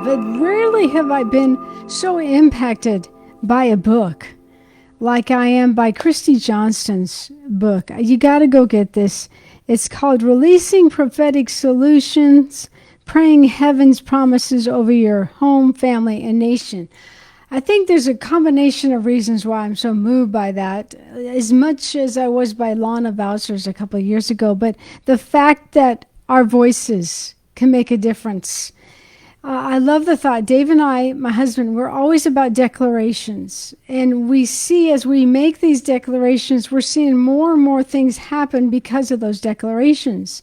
but rarely have I been so impacted by a book like I am by Christy Johnston's book. You got to go get this. It's called Releasing Prophetic Solutions, Praying Heaven's Promises Over Your Home, Family, and Nation. I think there's a combination of reasons why I'm so moved by that, as much as I was by Lana Vouser's a couple of years ago, but the fact that our voices can make a difference. I love the thought. Dave and I, my husband, we're always about declarations. And we see as we make these declarations, we're seeing more and more things happen because of those declarations.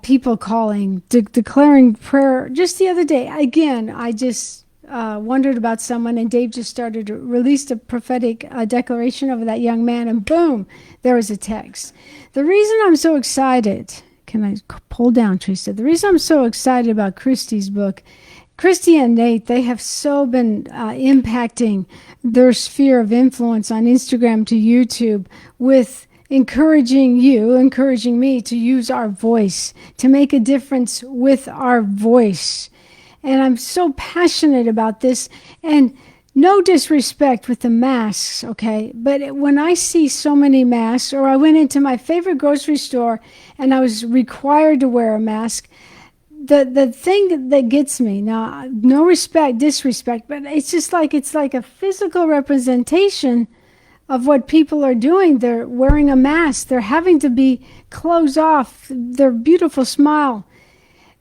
People calling, declaring prayer. Just the other day, again, I just wondered about someone, and Dave just released a prophetic declaration over that young man, and boom, there was a text. The reason I'm so excited... Can I pull down, Teresa? The reason I'm so excited about Christy's book, Christy and Nate, they have so been impacting their sphere of influence on Instagram to YouTube with encouraging me to use our voice, to make a difference with our voice. And I'm so passionate about this. And no disrespect with the masks, okay? But when I see so many masks, or I went into my favorite grocery store and I was required to wear a mask, the thing that gets me, now, no disrespect, but it's like a physical representation of what people are doing. They're wearing a mask. They're having to be closed off, their beautiful smile.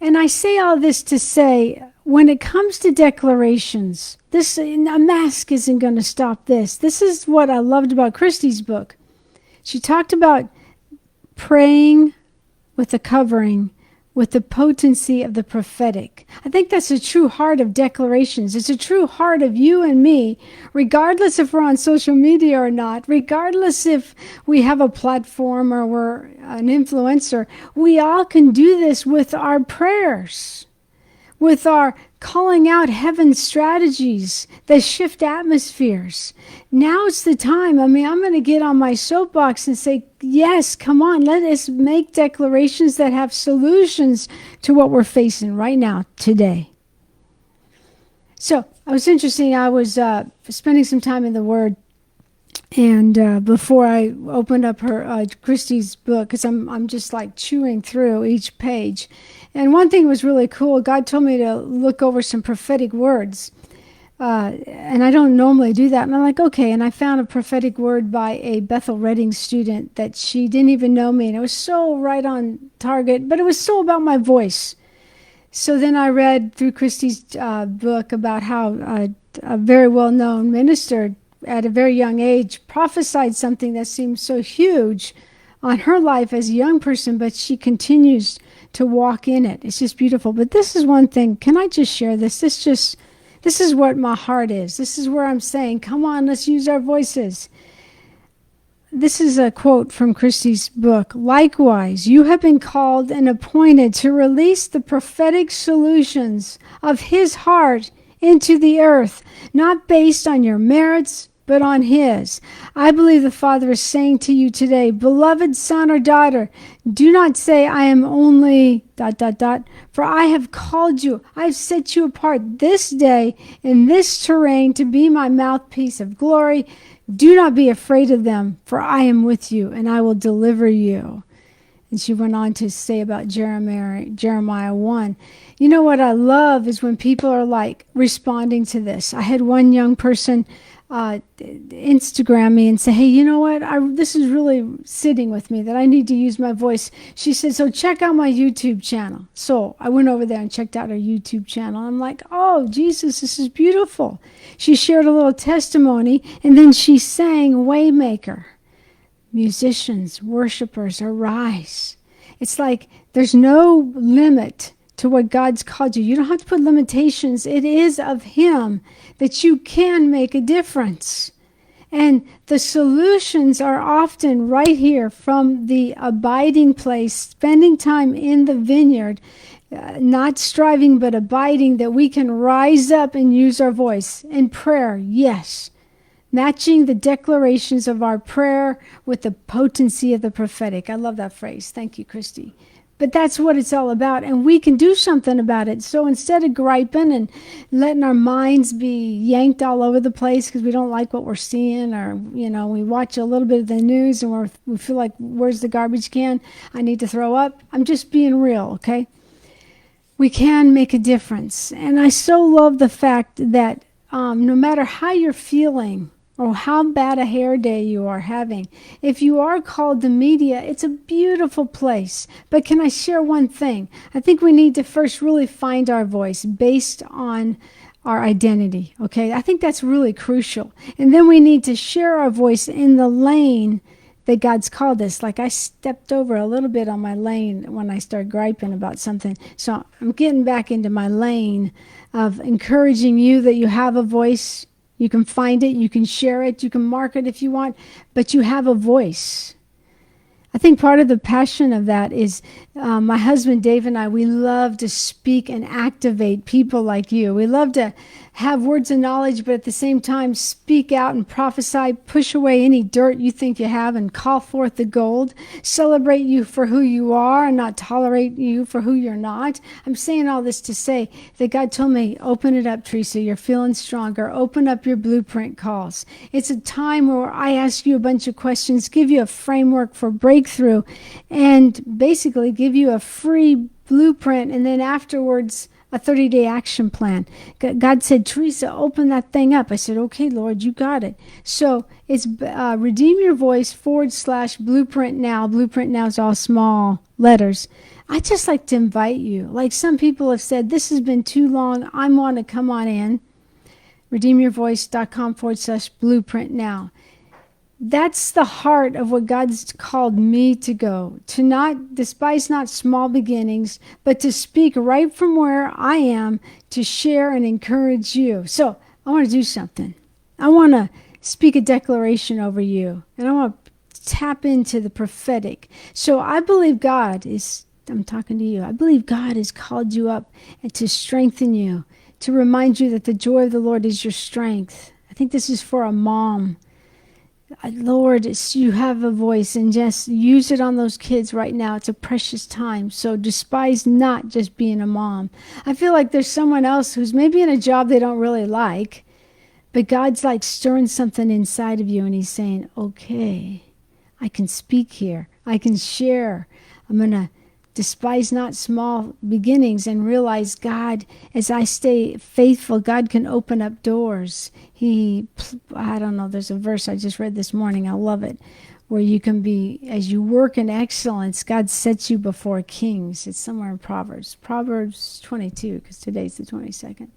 And I say all this to say, when it comes to declarations, a mask isn't going to stop this. This is what I loved about Christy's book. She talked about praying with a covering, with the potency of the prophetic. I think that's the true heart of declarations. It's a true heart of you and me, regardless if we're on social media or not, regardless if we have a platform or we're an influencer. We all can do this with our prayers, with our calling out heaven's strategies that shift atmospheres. Now's the time. I'm going to get on my soapbox and say, yes, come on, let us make declarations that have solutions to what we're facing right now, today. So, it was interesting. I was spending some time in the Word, and before I opened up Christy's book, because I'm just like chewing through each page. And one thing was really cool. God told me to look over some prophetic words. And I don't normally do that. And I'm like, okay. And I found a prophetic word by a Bethel Redding student that she didn't even know me. And it was so right on target, but it was so about my voice. So then I read through Christy's book about how a very well-known minister at a very young age prophesied something that seemed so huge on her life as a young person, but she continues to walk in it. It's just beautiful. But this is one thing. Can I just share this? This is what my heart is. This is where I'm saying, come on, let's use our voices. This is a quote from Christy's book. Likewise, you have been called and appointed to release the prophetic solutions of his heart into the earth, not based on your merits, but on his. I believe the Father is saying to you today, beloved son or daughter, do not say, I am only ... for I have called you, I have set you apart this day in this terrain to be my mouthpiece of glory. Do not be afraid of them, for I am with you, and I will deliver you. And she went on to say about Jeremiah 1. You know what I love is when people are like responding to this. I had one young person Instagram me and say, hey, you know what? This is really sitting with me that I need to use my voice. She said, so check out my YouTube channel. So I went over there and checked out her YouTube channel. I'm like, oh, Jesus, this is beautiful. She shared a little testimony, and then she sang Waymaker. Musicians, worshipers, arise. It's like there's no limit to what God's called you. You don't have to put limitations. It is of him that you can make a difference. And the solutions are often right here from the abiding place, spending time in the vineyard, not striving but abiding, that we can rise up and use our voice. In prayer, yes. Matching the declarations of our prayer with the potency of the prophetic. I love that phrase. Thank you, Christy. But that's what it's all about, and we can do something about it. So instead of griping and letting our minds be yanked all over the place because we don't like what we're seeing, or we watch a little bit of the news and we feel like, where's the garbage can? I need to throw up. I'm just being real, okay? We can make a difference, and I so love the fact that no matter how you're feeling, or how bad a hair day you are having, if you are called to media, it's a beautiful place. But can I share one thing? I think we need to first really find our voice based on our identity, okay? I think that's really crucial. And then we need to share our voice in the lane that God's called us. Like I stepped over a little bit on my lane when I started griping about something. So I'm getting back into my lane of encouraging you that you have a voice. You can find it, you can share it, you can mark it if you want, but you have a voice. I think part of the passion of that is my husband Dave and I, we love to speak and activate people like you. We love to have words of knowledge, but at the same time speak out and prophesy, push away any dirt you think you have and call forth the gold, celebrate you for who you are and not tolerate you for who you're not. I'm saying all this to say that God told me, open it up, Teresa, you're feeling stronger. Open up your blueprint calls. It's a time where I ask you a bunch of questions, give you a framework for breakthrough, and basically give you a free blueprint, and then afterwards a 30-day action plan. God said, Teresa, open that thing up. I said, okay, Lord, you got it. So it's Redeem Your Voice / Blueprint Now. Blueprint Now is all small letters. I just like to invite you. Like some people have said, this has been too long. I want to come on in. RedeemYourVoice.com / Blueprint Now. That's the heart of what God's called me to go, to not despise not small beginnings, but to speak right from where I am, to share and encourage you. So I want to do something. I want to speak a declaration over you, and I want to tap into the prophetic. So I believe I'm talking to you, I believe God has called you up and to strengthen you, to remind you that the joy of the Lord is your strength. I think this is for a mom. Lord, you have a voice, and just use it on those kids right now. It's a precious time. So despise not just being a mom. I feel like there's someone else who's maybe in a job they don't really like, but God's like stirring something inside of you, and he's saying, okay, I can speak here. I can share. I'm going to despise not small beginnings and realize God, as I stay faithful, God can open up doors. I don't know, there's a verse I just read this morning, I love it, where you can be, as you work in excellence, God sets you before kings. It's somewhere in Proverbs 22, because today's the 22nd.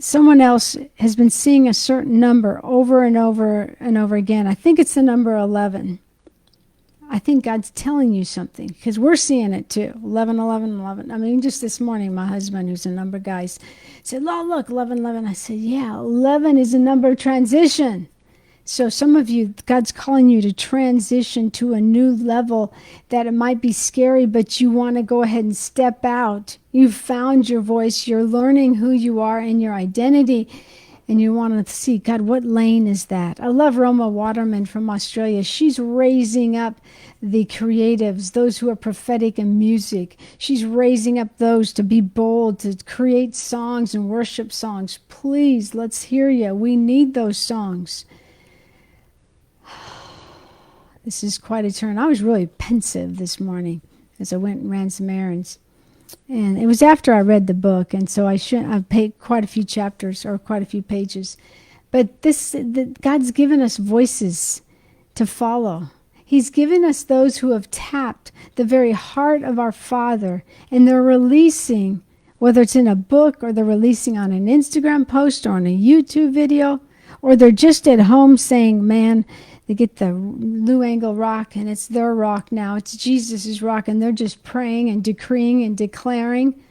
Someone else has been seeing a certain number over and over and over again. I think it's the number 11. I think God's telling you something, because we're seeing it too. 11, 11, 11. I mean, just this morning, my husband, who's a number guy, said, look, 11, 11. I said, yeah, 11 is a number of transition. So some of you, God's calling you to transition to a new level that it might be scary, but you want to go ahead and step out. You've found your voice. You're learning who you are and your identity. And you want to see, God, what lane is that? I love Roma Waterman from Australia. She's raising up the creatives, those who are prophetic in music. She's raising up those to be bold, to create songs and worship songs. Please, let's hear you. We need those songs. This is quite a turn. I was really pensive this morning as I went and ran some errands. And it was after I read the book, and so I've paid quite a few chapters or quite a few pages. But God's given us voices to follow. He's given us those who have tapped the very heart of our Father, and they're releasing, whether it's in a book or they're releasing on an Instagram post or on a YouTube video, or they're just at home saying, man, they get the Lou Engle rock, and it's their rock now. It's Jesus' rock, and they're just praying and decreeing and declaring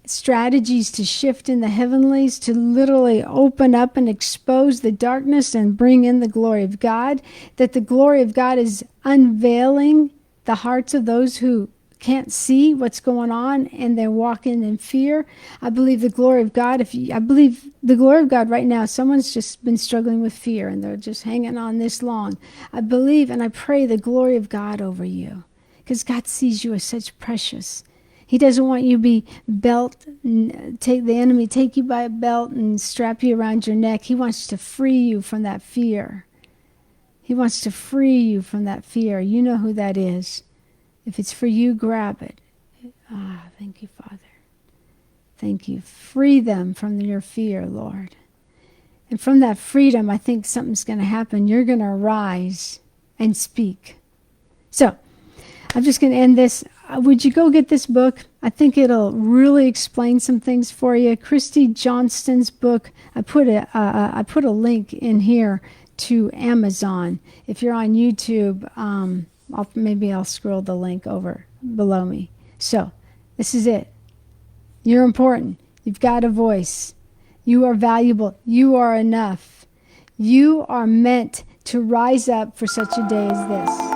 strategies to shift in the heavenlies, to literally open up and expose the darkness and bring in the glory of God, that the glory of God is unveiling the hearts of those who can't see what's going on and they're walking in fear. I believe the glory of God, I believe the glory of God right now, someone's just been struggling with fear and they're just hanging on this long. I believe and I pray the glory of God over you. because God sees you as such precious. He doesn't want you to be take the enemy, take you by a belt and strap you around your neck. He wants to free you from that fear. He wants to free you from that fear. You know who that is. If it's for you, grab it. Thank you, Father. Thank you. Free them from your fear, Lord. And from that freedom, I think something's going to happen. You're going to arise and speak. So, I'm just going to end this. Would you go get this book? I think it'll really explain some things for you. Christy Johnston's book. I put a link in here to Amazon. If you're on YouTube, maybe I'll scroll the link over below me. So, this is it. You're important. You've got a voice. You are valuable. You are enough. You are meant to rise up for such a day as this.